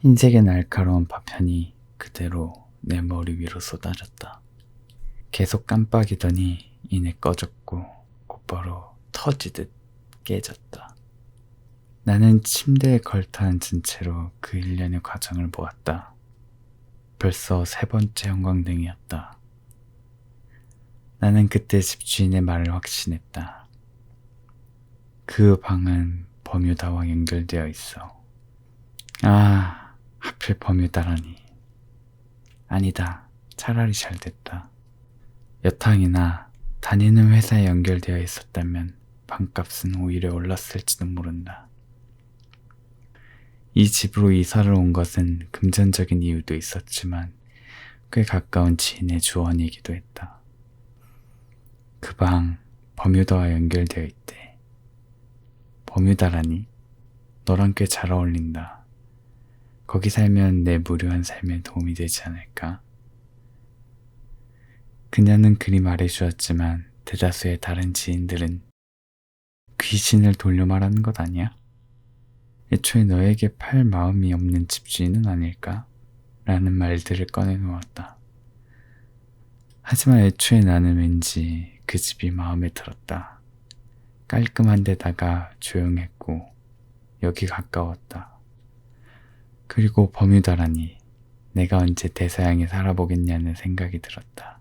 흰색의 날카로운 파편이 그대로 내 머리 위로 쏟아졌다. 계속 깜빡이더니 이내 꺼졌고 곧바로 터지듯 깨졌다. 나는 침대에 걸터 앉은 채로 그 일련의 과정을 보았다. 벌써 3번째 형광등이었다. 나는 그때 집주인의 말을 확신했다. 그 방은 버뮤다와 연결되어 있어. 아, 하필 버뮤다라니. 아니다. 차라리 잘 됐다. 여탕이나 다니는 회사에 연결되어 있었다면 방값은 오히려 올랐을지도 모른다. 이 집으로 이사를 온 것은 금전적인 이유도 있었지만 꽤 가까운 지인의 조언이기도 했다. 그 방 버뮤다와 연결되어 있대. 버뮤다라니? 너랑 꽤 잘 어울린다. 거기 살면 내 무료한 삶에 도움이 되지 않을까? 그녀는 그리 말해주었지만 대다수의 다른 지인들은 귀신을 돌려 말하는 것 아니야? 애초에 너에게 팔 마음이 없는 집주인은 아닐까? 라는 말들을 꺼내놓았다. 하지만 애초에 나는 왠지 그 집이 마음에 들었다. 깔끔한 데다가 조용했고 여기 가까웠다. 그리고 버뮤다라니 내가 언제 대서양에 살아보겠냐는 생각이 들었다.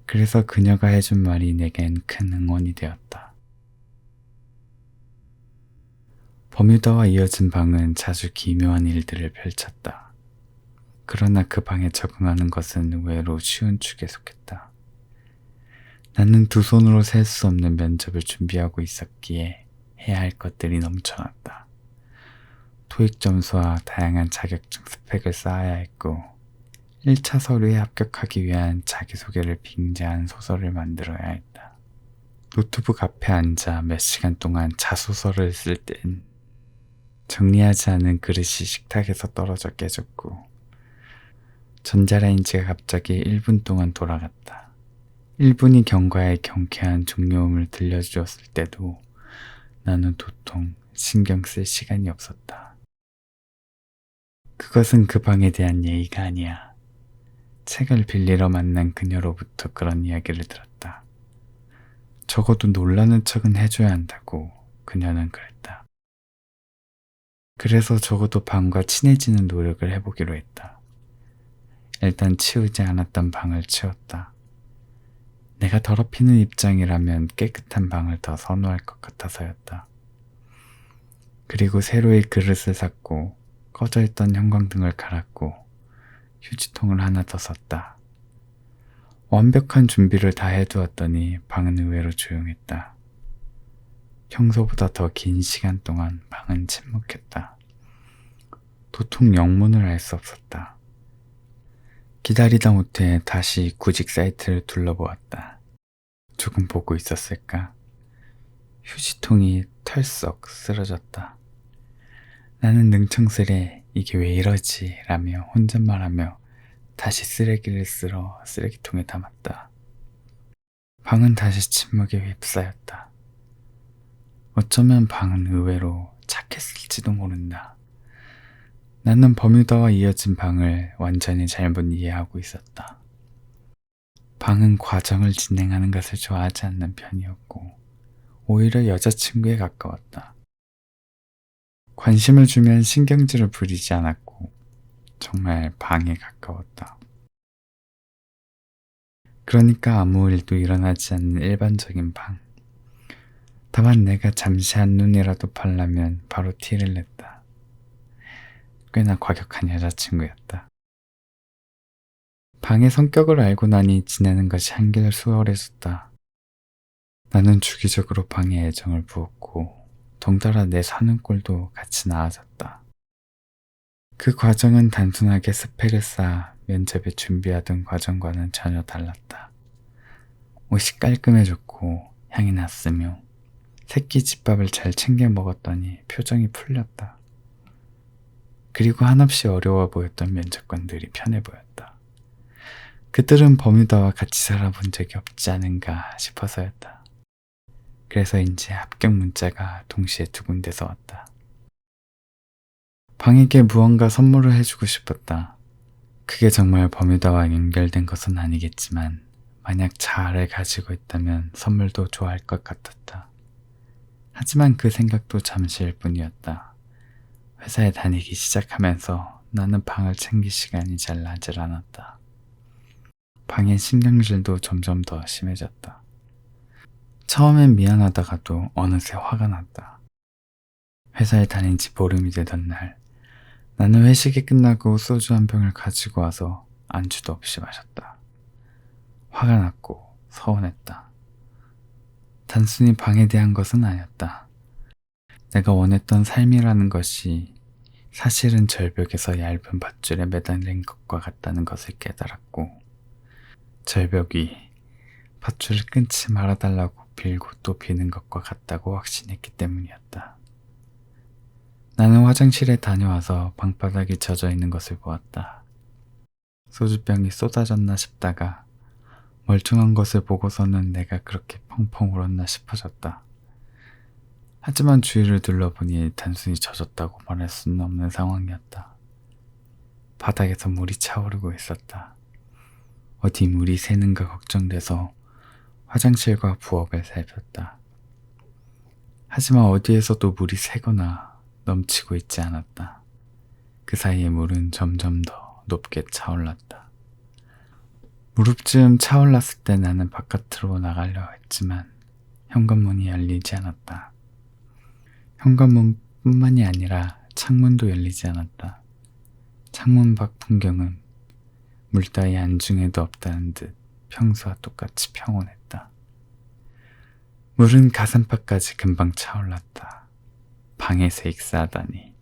그래서 그녀가 해준 말이 내겐 큰 응원이 되었다. 버뮤다와 이어진 방은 자주 기묘한 일들을 펼쳤다. 그러나 그 방에 적응하는 것은 의외로 쉬운 축에 속했다. 나는 두 손으로 셀 수 없는 면접을 준비하고 있었기에 해야 할 것들이 넘쳐났다. 토익 점수와 다양한 자격증 스펙을 쌓아야 했고 1차 서류에 합격하기 위한 자기소개를 빙자한 소설을 만들어야 했다. 노트북 앞에 앉아 몇 시간 동안 자소서를 쓸 땐 정리하지 않은 그릇이 식탁에서 떨어져 깨졌고 전자레인지가 갑자기 1분 동안 돌아갔다. 1분이 경과에 경쾌한 종료음을 들려주었을 때도 나는 도통 신경 쓸 시간이 없었다. 그것은 그 방에 대한 예의가 아니야. 책을 빌리러 만난 그녀로부터 그런 이야기를 들었다. 적어도 놀라는 척은 해줘야 한다고 그녀는 그랬다. 그래서 적어도 방과 친해지는 노력을 해보기로 했다. 일단 치우지 않았던 방을 치웠다. 내가 더럽히는 입장이라면 깨끗한 방을 더 선호할 것 같아서였다. 그리고 새로이 그릇을 샀고 꺼져있던 형광등을 갈았고 휴지통을 하나 더 샀다. 완벽한 준비를 다 해두었더니 방은 의외로 조용했다. 평소보다 더 긴 시간 동안 방은 침묵했다. 도통 영문을 알 수 없었다. 기다리다 못해 다시 구직 사이트를 둘러보았다. 조금 보고 있었을까? 휴지통이 털썩 쓰러졌다. 나는 능청스레 이게 왜 이러지? 라며 혼잣말하며 다시 쓰레기를 쓸어 쓰레기통에 담았다. 방은 다시 침묵에 휩싸였다. 어쩌면 방은 의외로 착했을지도 모른다. 나는 버뮤다와 이어진 방을 완전히 잘못 이해하고 있었다. 방은 과정을 진행하는 것을 좋아하지 않는 편이었고 오히려 여자친구에 가까웠다. 관심을 주면 신경질을 부리지 않았고 정말 방에 가까웠다. 그러니까 아무 일도 일어나지 않는 일반적인 방. 다만 내가 잠시 한눈이라도 팔라면 바로 티를 냈다. 꽤나 과격한 여자친구였다. 방의 성격을 알고 나니 지내는 것이 한결 수월해졌다. 나는 주기적으로 방에 애정을 부었고 덩달아 내 사는 꼴도 같이 나아졌다. 그 과정은 단순하게 스펙을 쌓아 면접에 준비하던 과정과는 전혀 달랐다. 옷이 깔끔해졌고 향이 났으며 새끼 집밥을 잘 챙겨 먹었더니 표정이 풀렸다. 그리고 한없이 어려워 보였던 면접관들이 편해 보였다. 그들은 버뮤다와 같이 살아본 적이 없지 않은가 싶어서였다. 그래서인지 합격 문자가 동시에 두 군데서 왔다. 방에게 무언가 선물을 해주고 싶었다. 그게 정말 버뮤다와 연결된 것은 아니겠지만 만약 자아를 가지고 있다면 선물도 좋아할 것 같았다. 하지만 그 생각도 잠시일 뿐이었다. 회사에 다니기 시작하면서 나는 방을 챙길 시간이 잘 나질 않았다. 방의 신경질도 점점 더 심해졌다. 처음엔 미안하다가도 어느새 화가 났다. 회사에 다닌 지 보름이 되던 날, 나는 회식이 끝나고 소주 한 병을 가지고 와서 안주도 없이 마셨다. 화가 났고 서운했다. 단순히 방에 대한 것은 아니었다. 내가 원했던 삶이라는 것이 사실은 절벽에서 얇은 밧줄에 매달린 것과 같다는 것을 깨달았고, 절벽이 밧줄을 끊지 말아달라고 빌고 또 비는 것과 같다고 확신했기 때문이었다. 나는 화장실에 다녀와서 방바닥이 젖어 있는 것을 보았다. 소주병이 쏟아졌나 싶다가 멀쩡한 것을 보고서는 내가 그렇게 펑펑 울었나 싶어졌다. 하지만 주위를 둘러보니 단순히 젖었다고 말할 수는 없는 상황이었다. 바닥에서 물이 차오르고 있었다. 어디 물이 새는가 걱정돼서 화장실과 부엌을 살폈다. 하지만 어디에서도 물이 새거나 넘치고 있지 않았다. 그 사이에 물은 점점 더 높게 차올랐다. 무릎쯤 차올랐을 때 나는 바깥으로 나가려 했지만 현관문이 열리지 않았다. 현관문뿐만이 아니라 창문도 열리지 않았다. 창문 밖 풍경은 물 따위 안중에도 없다는 듯 평소와 똑같이 평온했다. 물은 가슴팍까지 금방 차올랐다. 방에서 익사하다니.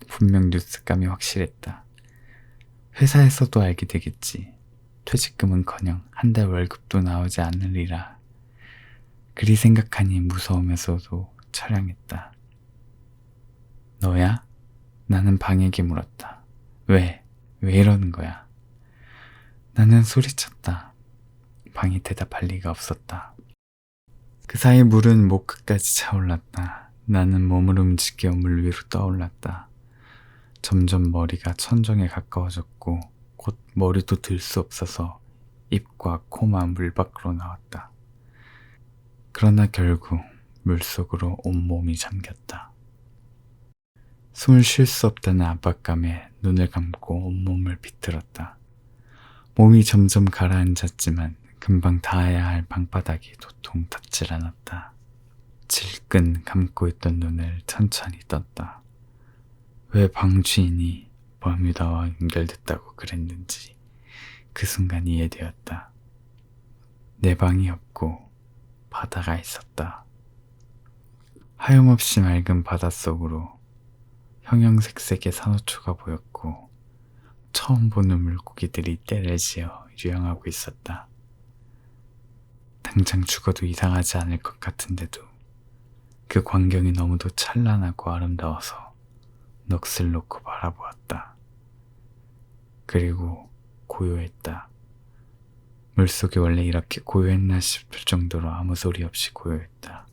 분명 뉴스감이 확실했다. 회사에서도 알게 되겠지. 퇴직금은커녕 한 달 월급도 나오지 않으리라. 그리 생각하니 무서우면서도 처량했다. 너야? 나는 방에게 물었다. 왜 이러는 거야? 나는 소리쳤다. 방이 대답할 리가 없었다. 그 사이 물은 목 끝까지 차올랐다. 나는 몸을 움직여 물 위로 떠올랐다. 점점 머리가 천정에 가까워졌고 곧 머리도 들 수 없어서 입과 코만 물 밖으로 나왔다. 그러나 결국 물속으로 온몸이 잠겼다. 숨을 쉴 수 없다는 압박감에 눈을 감고 온몸을 비틀었다. 몸이 점점 가라앉았지만 금방 닿아야 할 방바닥이 도통 닿질 않았다. 질끈 감고 있던 눈을 천천히 떴다. 왜 방 주인이 버뮤다와 연결됐다고 그랬는지 그 순간 이해되었다. 내 방이 없고 바다가 있었다. 하염없이 맑은 바닷속으로 형형색색의 산호초가 보였고 처음 보는 물고기들이 떼를 지어 유영하고 있었다. 당장 죽어도 이상하지 않을 것 같은데도 그 광경이 너무도 찬란하고 아름다워서 넋을 놓고 바라보았다. 그리고 고요했다. 물속이 원래 이렇게 고요했나 싶을 정도로 아무 소리 없이 고요했다.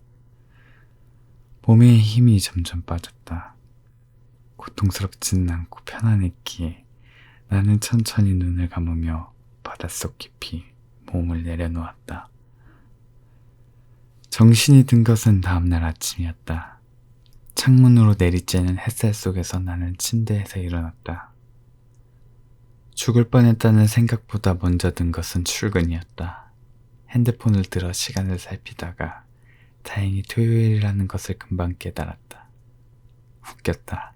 몸에 힘이 점점 빠졌다. 고통스럽지는 않고 편안했기에 나는 천천히 눈을 감으며 바닷속 깊이 몸을 내려놓았다. 정신이 든 것은 다음날 아침이었다. 창문으로 내리쬐는 햇살 속에서 나는 침대에서 일어났다. 죽을 뻔했다는 생각보다 먼저 든 것은 출근이었다. 핸드폰을 들어 시간을 살피다가 다행히 토요일이라는 것을 금방 깨달았다. 웃겼다.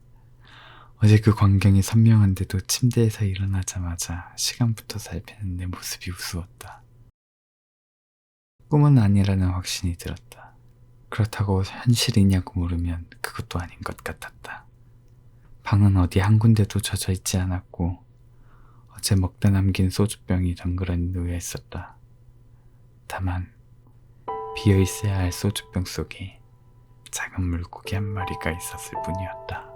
어제 그 광경이 선명한데도 침대에서 일어나자마자 시간부터 살피는 내 모습이 우스웠다. 꿈은 아니라는 확신이 들었다. 그렇다고 현실이냐고 물으면 그것도 아닌 것 같았다. 방은 어디 한 군데도 젖어 있지 않았고 어제 먹다 남긴 소주병이 덩그러니 놓여 있었다. 다만 비어 있어야 할 소주병 속에 작은 물고기 한 마리가 있었을 뿐이었다.